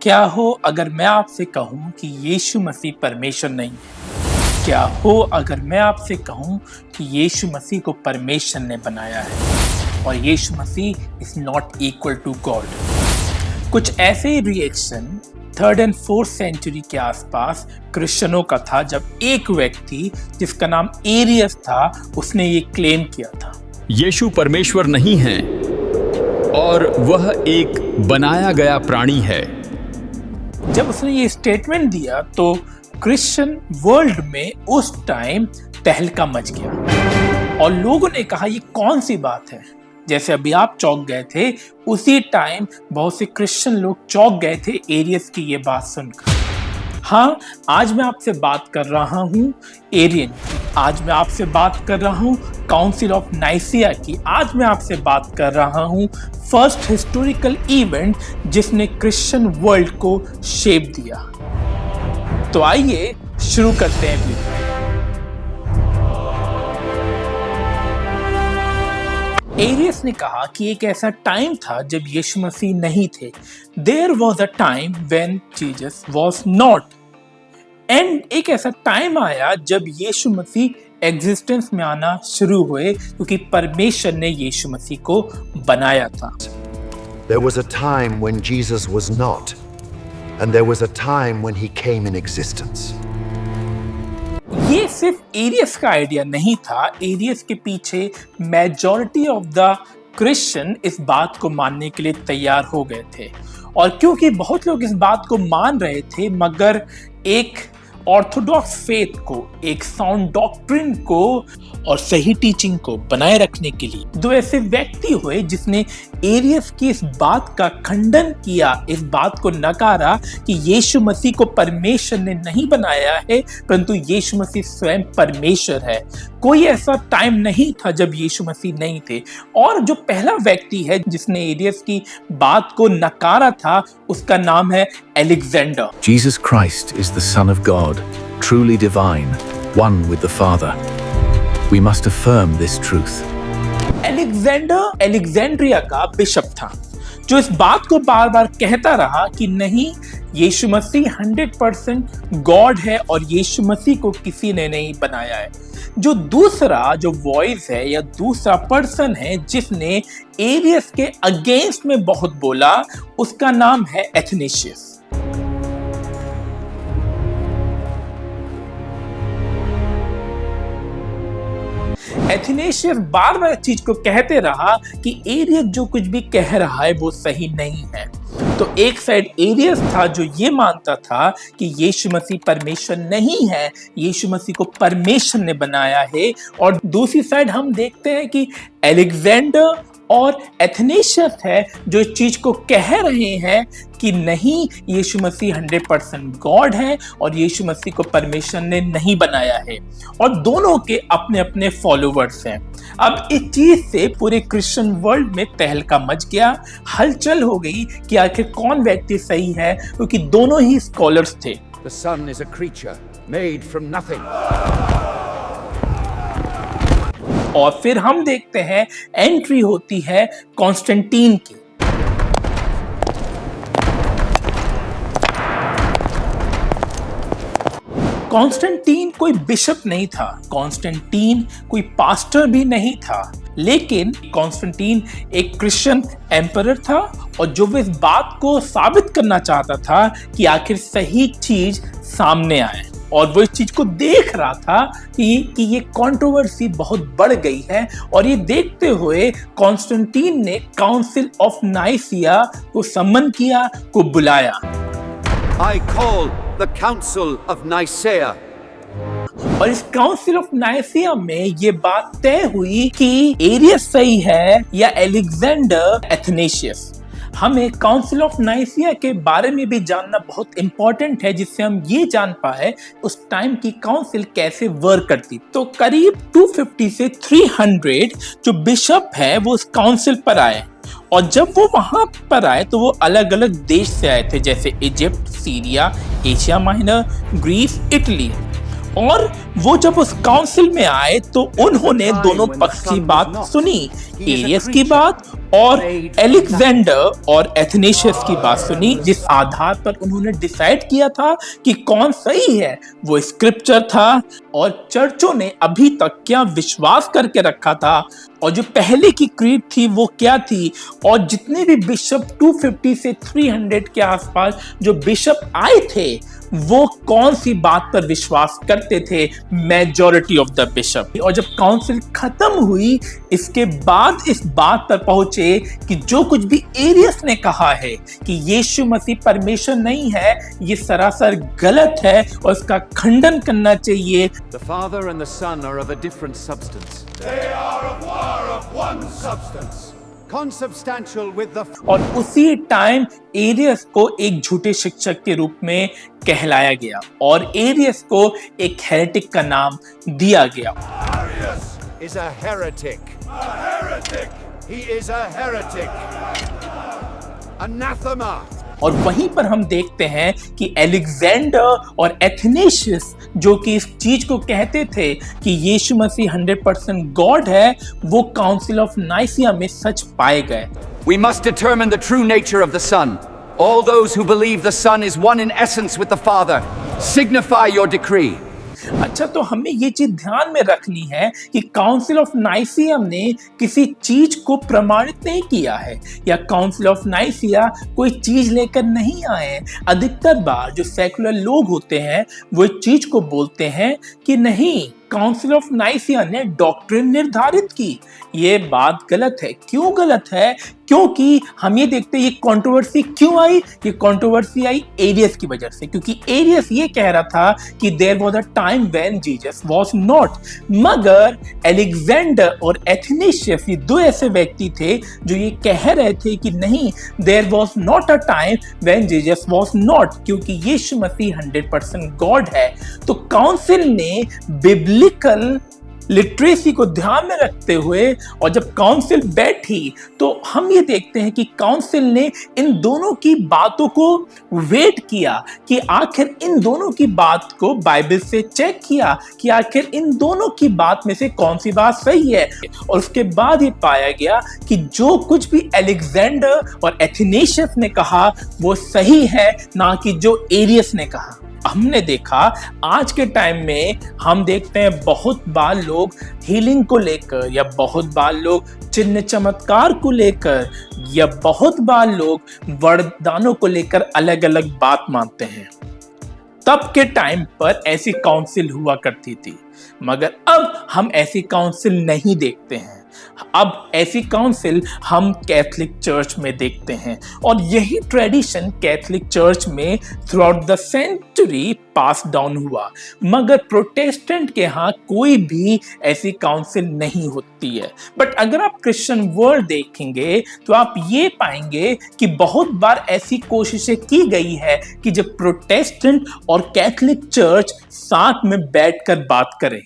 क्या हो अगर मैं आपसे कहूं कि यीशु मसीह परमेश्वर नहीं है? क्या हो अगर मैं आपसे कहूं कि यीशु मसीह को परमेश्वर ने बनाया है और यीशु मसीह is not equal to God? कुछ ऐसे ही reaction 3rd and 4th century के आसपास क्रिश्चियनों का था जब एक व्यक्ति जिसका नाम एरियस था उसने ये क्लेम किया था, यीशु परमेश्वर नहीं है और वह एक बनाया गया प्राणी है। जब उसने ये स्टेटमेंट दिया तो क्रिश्चियन वर्ल्ड में उस टाइम तहलका मच गया और लोगों ने कहा ये कौन सी बात है। जैसे अभी आप चौंक गए थे, उसी टाइम बहुत से क्रिश्चियन लोग चौंक गए थे एरियस की ये बात सुनकर। हाँ, आज मैं आपसे बात कर रहा हूँ एरियन की, आज मैं आपसे बात कर रहा हूँ काउंसिल ऑफ नाइसिया की, आज मैं आपसे बात कर रहा हूँ फर्स्ट हिस्टोरिकल इवेंट जिसने क्रिश्चियन वर्ल्ड को शेप दिया। तो आइए शुरू करते हैं वीडियो। एरियस ने कहा कि एक ऐसा टाइम था जब यीशु मसीह नहीं थे। There was a time when Jesus was not, and एक ऐसा टाइम आया जब यीशु मसीह एग्जिस्टेंस में आना शुरू हुए क्योंकि परमेश्वर ने यीशु मसीह को बनाया था। There was a time when Jesus was not, and there was a time when he came in existence. ये सिर्फ एरियस का आइडिया नहीं था, एरियस के पीछे मेजॉरिटी ऑफ द क्रिश्चियन इस बात को मानने के लिए तैयार हो गए थे। और क्योंकि बहुत लोग इस बात को मान रहे थे मगर एक ऑर्थोडॉक्स फेथ को, एक साउंड डॉक्ट्रिन को और सही टीचिंग को बनाए रखने के लिए दो ऐसे व्यक्ति हुए जिसने एरियस की इस बात का खंडन किया, इस बात को नकारा कि यीशु मसीह को परमेश्वर ने नहीं बनाया है परंतु यीशु मसीह स्वयं परमेश्वर है। कोई ऐसा टाइम नहीं था जब यीशु मसीह नहीं थे। और जो पहला व्यक्ति है जिसने एरियस की बात को नकारा था उसका नाम है Alexander. Jesus Christ is the Son of God, truly divine, one with the Father. We must affirm this truth. Alexander Alexandria का बिशप था जो इस बात को बार बार कहता रहा कि नहीं, यीशु मसीह 100% गॉड है और यीशु मसीह को किसी ने नहीं बनाया है। जो दूसरा जो वॉइस है या दूसरा पर्सन है जिसने एरियस के अगेंस्ट में बहुत बोला उसका नाम है एथनेशियस। एथनेशियस बार बार चीज को कहते रहा कि एरियस जो कुछ भी कह रहा है वो सही नहीं है। तो एक साइड एरियस था जो ये मानता था कि यीशु मसीह परमेश्वर नहीं है, यीशु मसीह को परमेश्वर ने बनाया है, और दूसरी साइड हम देखते हैं कि अलेक्जेंडर और एथनेशियस है जो इस चीज को कह रहे हैं कि नहीं, यीशु मसीह 100% गॉड है और यीशु मसीह को परमेश्वर ने नहीं बनाया है, और दोनों के अपने अपने फॉलोवर्स हैं। अब इस चीज से पूरे क्रिश्चियन वर्ल्ड में तहलका मच गया, हलचल हो गई कि आखिर कौन व्यक्ति सही है, क्योंकि दोनों ही स्कॉलर्स थे। The Son is a creature made from nothing. और फिर हम देखते हैं एंट्री होती है कॉन्स्टेंटीन की। कॉन्स्टेंटीन कोई बिशप नहीं था, कॉन्स्टेंटीन कोई पास्टर भी नहीं था, लेकिन कॉन्स्टेंटीन एक क्रिश्चियन एम्परर था और जो वो इस बात को साबित करना चाहता था कि आखिर सही चीज सामने आए, और वो इस चीज को देख रहा था कि ये कंट्रोवर्सी बहुत बढ़ गई है। और ये देखते हुए कॉन्स्टेंटीन ने काउंसिल ऑफ नाइसिया को सम्मन किया, को बुलाया। I call the Council of Nicaea. और इस काउंसिल ऑफ नाइसिया में ये बात तय हुई कि एरियस सही है या अलेक्जेंडर एथनेशियस। हमें काउंसिल ऑफ नाइसिया के बारे में भी जानना बहुत इंपॉर्टेंट है जिससे हम ये जान पाए उस टाइम की काउंसिल कैसे वर्क करती। तो करीब 250 से 300 जो बिशप है वो उस काउंसिल पर आए, और जब वो वहां पर आए तो वो अलग अलग देश से आए थे, जैसे Egypt, Syria, Asia Minor, Greece, Italy. और वो जब उस काउंसिल में आए तो उन्होंने दोनों पक्ष की बात सुनी, एरियस की बात और एलेक्जेंडर और एथनेशियस की बात सुनी, जिस आधार पर उन्होंने डिसाइड किया था कि कौन सही है। वो स्क्रिप्चर था और चर्चों ने अभी तक क्या विश्वास करके रखा था और जो पहले की क्रीड थी वो क्या थी, और जितने भी बिशप 250 से 300 के आसपास जो बिशप आए थे वो कौन सी बात पर विश्वास करते थे, मेजॉरिटी ऑफ द बिशप। और जब काउंसिल खत्म हुई इसके बाद इस बात पर पहुंचे कि जो कुछ भी एरियस ने कहा है कि यीशु मसीह परमेश्वर नहीं है, ये सरासर गलत है और इसका खंडन करना चाहिए। The Father and the Son are of a different substance. They are of one substance. Consubstantial with the और उसी टाइम एरियस को एक झूठे शिक्षक के रूप में कहलाया गया और एरियस को एक हेरेटिक का नाम दिया गया। Arius is a heretic. A heretic. He is a heretic. Anathema. और वहीं पर हम देखते हैं कि एलेक्जेंडर और एथनेशियस जो कि इस चीज को कहते थे कि यीशु मसीह 100% गॉड है, वो काउंसिल ऑफ नाइसिया में सच पाए गए। We must determine the true nature of the Son. All those who believe the Son is one in essence with the Father, signify your decree. अच्छा, तो हमें ये चीज ध्यान में रखनी है कि काउंसिल ऑफ नाइसिया ने किसी चीज को प्रमाणित नहीं किया है या काउंसिल ऑफ नाइसिया कोई चीज लेकर नहीं आए। अधिकतर बार जो सेकुलर लोग होते हैं वो इस चीज को बोलते हैं कि नहीं, काउंसिल ऑफ नाइसिया ने डॉक्ट्रिन निर्धारित की। ये बात गलत है। क्यों गलत है? क्योंकि हम ये देखते हैं ये कंट्रोवर्सी क्यों आई। ये कंट्रोवर्सी आई एरियस की वजह से, क्योंकि एरियस ये कह रहा था कि there was a time when Jesus was not, मगर एलेक्जेंडर और एथनेशियस ये दो ऐसे व्यक्ति थे जो ये कह रहे थे कि नहीं, there was not a time when Jesus was not, क्योंकि यीशु मसीह 100% गॉड है। तो काउंसिल ने बिब्लिकल लिटरेसी को ध्यान में रखते हुए और जब काउंसिल बैठी तो हम ये देखते हैं कि काउंसिल ने इन दोनों की बातों को वेट किया कि आखिर इन दोनों की बात को बाइबल से चेक किया कि आखिर इन दोनों की बात में से कौन सी बात सही है। और उसके बाद ये पाया गया कि जो कुछ भी एलेक्जेंडर और एथनेशियस ने कहा वो सही है, ना कि जो एरियस ने कहा। हमने देखा आज के टाइम में हम देखते हैं बहुत बार लोग हीलिंग को लेकर या बहुत बार लोग चिन्ह चमत्कार को लेकर या बहुत बार लोग वरदानों को लेकर अलग अलग बात मानते हैं। तब के टाइम पर ऐसी काउंसिल हुआ करती थी, मगर अब हम ऐसी काउंसिल नहीं देखते हैं। अब ऐसी काउंसिल हम कैथोलिक चर्च में देखते हैं और यही ट्रेडिशन कैथोलिक चर्च में throughout the century pass down हुआ, मगर प्रोटेस्टेंट के यहाँ कोई भी ऐसी काउंसिल नहीं होती है। बट अगर आप क्रिश्चियन वर्ल्ड देखेंगे तो आप ये पाएंगे कि बहुत बार ऐसी कोशिशें की गई है कि जब प्रोटेस्टेंट और कैथोलिक चर्च साथ में बैठकर बात करें।